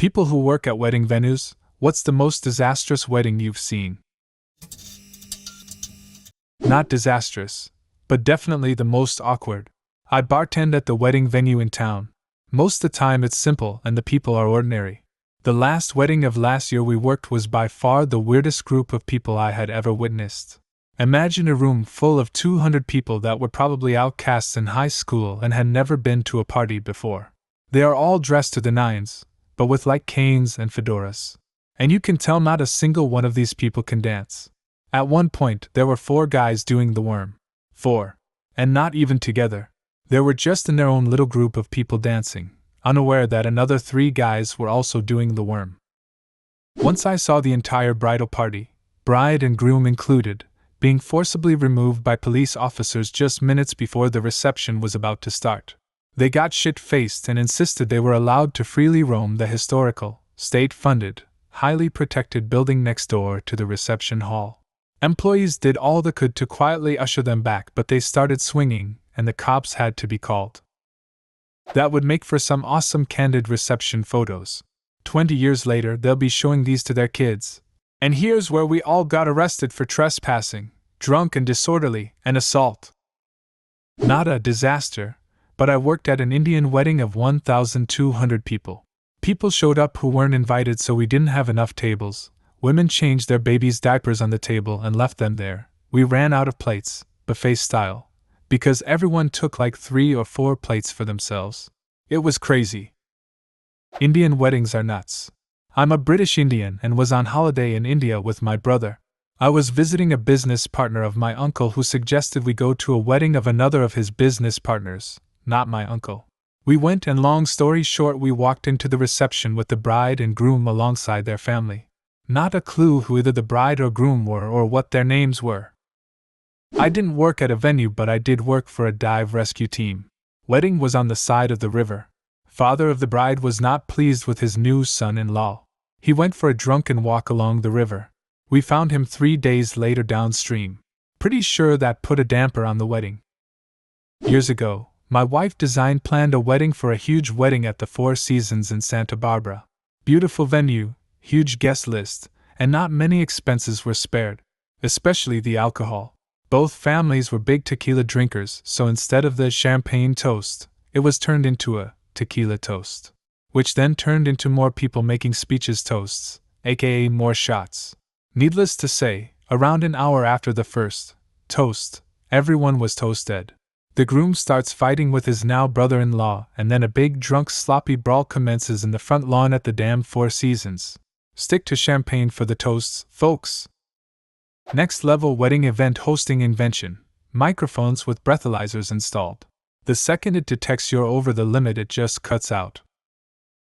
People who work at wedding venues, what's the most disastrous wedding you've seen? Not disastrous, but definitely the most awkward. I bartend at the wedding venue in town. Most the time it's simple and the people are ordinary. The last wedding of last year we worked was by far the weirdest group of people I had ever witnessed. Imagine a room full of 200 people that were probably outcasts in high school and had never been to a party before. They are all dressed to the nines, but with light canes and fedoras. And you can tell not a single one of these people can dance. At one point, there were 4 guys doing the worm. 4. And not even together. They were just in their own little group of people dancing, unaware that another 3 guys were also doing the worm. Once I saw the entire bridal party, bride and groom included, being forcibly removed by police officers just minutes before the reception was about to start. They got shit-faced and insisted they were allowed to freely roam the historical, state-funded, highly protected building next door to the reception hall. Employees did all they could to quietly usher them back, but they started swinging, and the cops had to be called. That would make for some awesome candid reception photos. 20 years later, they'll be showing these to their kids. And here's where we all got arrested for trespassing, drunk and disorderly, and assault. Not a disaster, but I worked at an Indian wedding of 1,200 people. People showed up who weren't invited, so we didn't have enough tables. Women changed their babies' diapers on the table and left them there. We ran out of plates, buffet style, because everyone took like 3 or 4 plates for themselves. It was crazy. Indian weddings are nuts. I'm a British Indian and was on holiday in India with my brother. I was visiting a business partner of my uncle who suggested we go to a wedding of another of his business partners, not my uncle. We went, and long story short, we walked into the reception with the bride and groom alongside their family. Not a clue who either the bride or groom were or what their names were. I didn't work at a venue, but I did work for a dive rescue team. Wedding was on the side of the river. Father of the bride was not pleased with his new son-in-law. He went for a drunken walk along the river. We found him 3 days later downstream. Pretty sure that put a damper on the wedding. Years ago, my wife planned a wedding for a huge wedding at the Four Seasons in Santa Barbara. Beautiful venue, huge guest list, and not many expenses were spared, especially the alcohol. Both families were big tequila drinkers, so instead of the champagne toast, it was turned into a tequila toast, which then turned into more people making speeches toasts, aka more shots. Needless to say, around an hour after the first toast, everyone was toasted. The groom starts fighting with his now brother-in-law, and then a big drunk sloppy brawl commences in the front lawn at the damn Four Seasons. Stick to champagne for the toasts, folks. Next level wedding event hosting invention: microphones with breathalyzers installed. The second it detects you're over the limit, it just cuts out.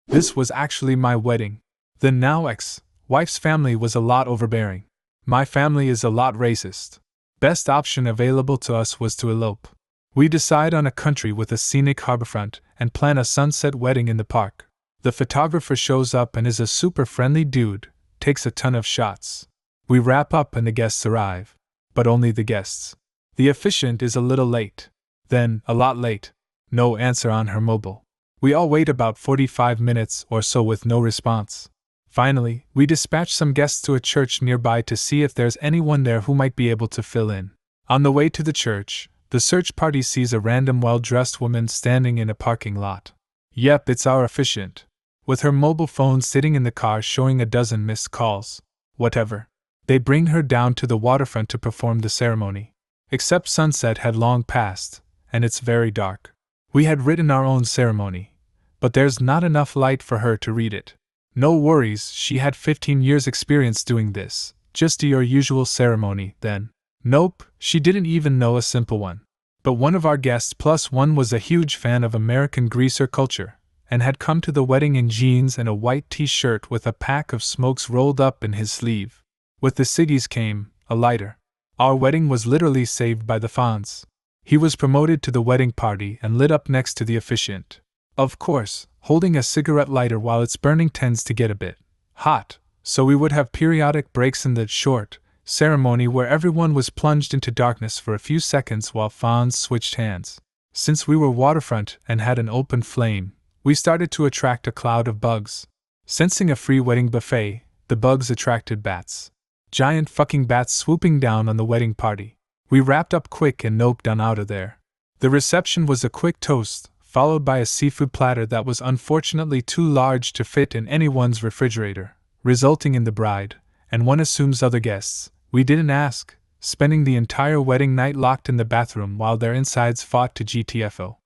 This was actually my wedding. The now ex-wife's family was a lot overbearing. My family is a lot racist. Best option available to us was to elope. We decide on a country with a scenic harborfront and plan a sunset wedding in the park. The photographer shows up and is a super friendly dude, takes a ton of shots. We wrap up and the guests arrive. But only the guests. The officiant is a little late. Then, a lot late. No answer on her mobile. We all wait about 45 minutes or so with no response. Finally, we dispatch some guests to a church nearby to see if there's anyone there who might be able to fill in. On the way to the church, the search party sees a random well-dressed woman standing in a parking lot. Yep, it's our officiant. With her mobile phone sitting in the car showing a dozen missed calls. Whatever. They bring her down to the waterfront to perform the ceremony. Except sunset had long passed, and it's very dark. We had written our own ceremony, but there's not enough light for her to read it. No worries, she had 15 years experience doing this. Just do your usual ceremony, then. Nope, she didn't even know a simple one. But one of our guests +1 was a huge fan of American greaser culture, and had come to the wedding in jeans and a white t-shirt with a pack of smokes rolled up in his sleeve. With the ciggies came a lighter. Our wedding was literally saved by the Fonz. He was promoted to the wedding party and lit up next to the officiant. Of course, holding a cigarette lighter while it's burning tends to get a bit hot, so we would have periodic breaks in the short ceremony where everyone was plunged into darkness for a few seconds while Fonz switched hands. Since we were waterfront and had an open flame, we started to attract a cloud of bugs. Sensing a free wedding buffet, the bugs attracted bats. Giant fucking bats swooping down on the wedding party. We wrapped up quick and noped on out of there. The reception was a quick toast, followed by a seafood platter that was unfortunately too large to fit in anyone's refrigerator, resulting in the bride, and one assumes other guests, we didn't ask, spending the entire wedding night locked in the bathroom while their insides fought to GTFO.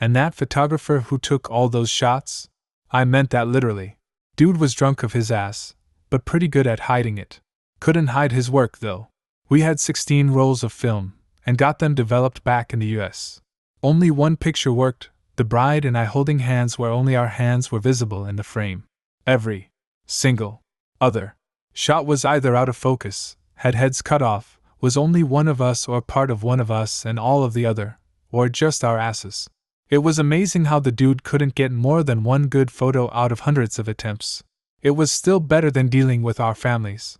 And that photographer who took all those shots? I meant that literally. Dude was drunk of his ass, but pretty good at hiding it. Couldn't hide his work though. We had 16 rolls of film, and got them developed back in the US. Only one picture worked, the bride and I holding hands where only our hands were visible in the frame. Every single other shot was either out of focus, had heads cut off, was only one of us or part of one of us and all of the other, or just our asses. It was amazing how the dude couldn't get more than one good photo out of hundreds of attempts. It was still better than dealing with our families.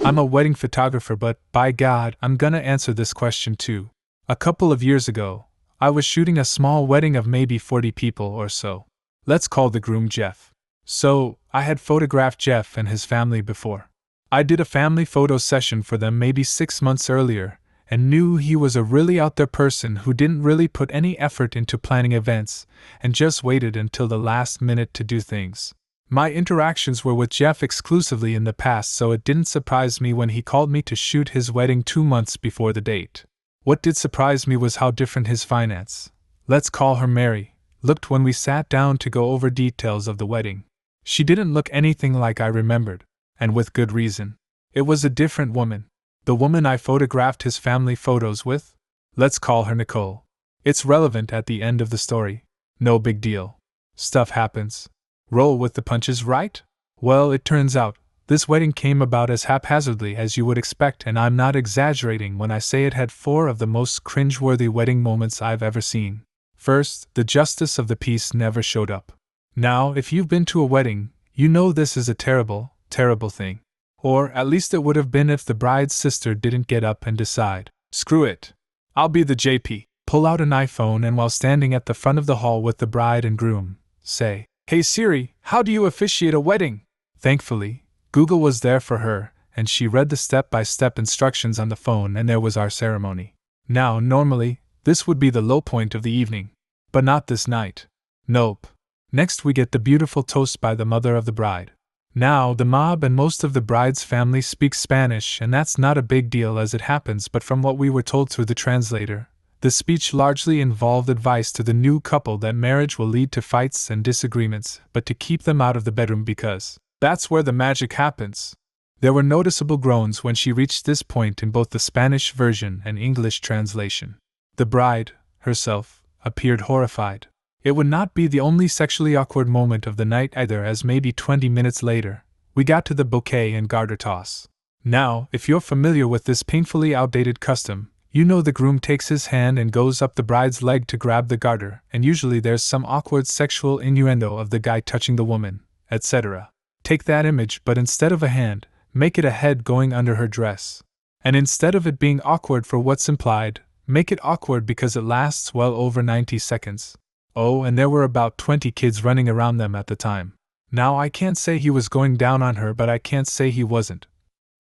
I'm a wedding photographer, but by God, I'm gonna answer this question too. A couple of years ago, I was shooting a small wedding of maybe 40 people or so. Let's call the groom Jeff. So, I had photographed Jeff and his family before. I did a family photo session for them maybe 6 months earlier, and knew he was a really out there person who didn't really put any effort into planning events, and just waited until the last minute to do things. My interactions were with Jeff exclusively in the past, so it didn't surprise me when he called me to shoot his wedding 2 months before the date. What did surprise me was how different his finance, let's call her Mary, looked when we sat down to go over details of the wedding. She didn't look anything like I remembered, and with good reason. It was a different woman. The woman I photographed his family photos with? Let's call her Nicole. It's relevant at the end of the story. No big deal. Stuff happens. Roll with the punches, right? Well, it turns out, this wedding came about as haphazardly as you would expect, and I'm not exaggerating when I say it had 4 of the most cringe-worthy wedding moments I've ever seen. First, the justice of the peace never showed up. Now, if you've been to a wedding, you know this is a terrible, terrible thing. Or, at least it would have been if the bride's sister didn't get up and decide, screw it, I'll be the JP, pull out an iPhone and while standing at the front of the hall with the bride and groom, say, "Hey Siri, how do you officiate a wedding?" Thankfully, Google was there for her, and she read the step-by-step instructions on the phone, and there was our ceremony. Now, normally, this would be the low point of the evening. But not this night. Nope. Next we get the beautiful toast by the mother of the bride. Now, the mob and most of the bride's family speak Spanish, and that's not a big deal as it happens, but from what we were told through the translator, the speech largely involved advice to the new couple that marriage will lead to fights and disagreements, but to keep them out of the bedroom because that's where the magic happens. There were noticeable groans when she reached this point in both the Spanish version and English translation. The bride, herself, appeared horrified. It would not be the only sexually awkward moment of the night either, as maybe 20 minutes later, we got to the bouquet and garter toss. Now, if you're familiar with this painfully outdated custom, you know the groom takes his hand and goes up the bride's leg to grab the garter, and usually there's some awkward sexual innuendo of the guy touching the woman, etc. Take that image, but instead of a hand, make it a head going under her dress. And instead of it being awkward for what's implied, make it awkward because it lasts well over 90 seconds. Oh, and there were about 20 kids running around them at the time. Now I can't say he was going down on her, but I can't say he wasn't.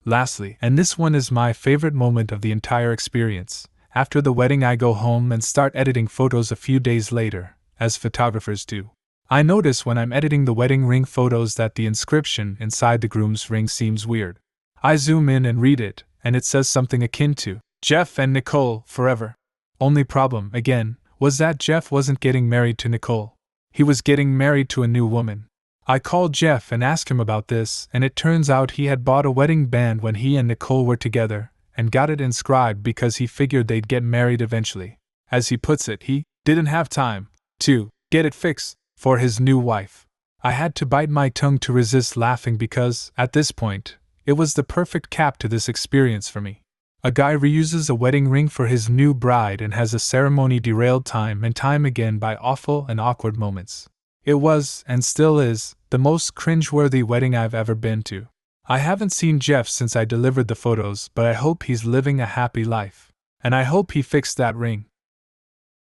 Lastly, and this one is my favorite moment of the entire experience, after the wedding I go home and start editing photos a few days later, as photographers do. I notice when I'm editing the wedding ring photos that the inscription inside the groom's ring seems weird. I zoom in and read it, and it says something akin to, "Jeff and Nicole, forever." Only problem, again, was that Jeff wasn't getting married to Nicole. He was getting married to a new woman. I called Jeff and asked him about this, and it turns out he had bought a wedding band when he and Nicole were together, and got it inscribed because he figured they'd get married eventually. As he puts it, he didn't have time to get it fixed for his new wife. I had to bite my tongue to resist laughing because, at this point, it was the perfect cap to this experience for me. A guy reuses a wedding ring for his new bride and has a ceremony derailed time and time again by awful and awkward moments. It was, and still is, the most cringe-worthy wedding I've ever been to. I haven't seen Jeff since I delivered the photos, but I hope he's living a happy life. And I hope he fixed that ring.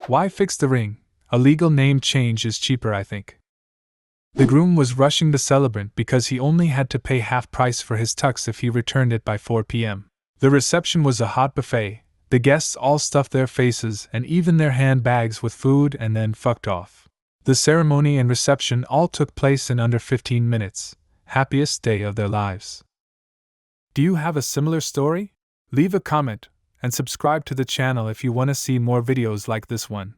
Why fix the ring? A legal name change is cheaper, I think. The groom was rushing the celebrant because he only had to pay half price for his tux if he returned it by 4 p.m. The reception was a hot buffet. The guests all stuffed their faces and even their handbags with food and then fucked off. The ceremony and reception all took place in under 15 minutes. Happiest day of their lives. Do you have a similar story? Leave a comment and subscribe to the channel if you want to see more videos like this one.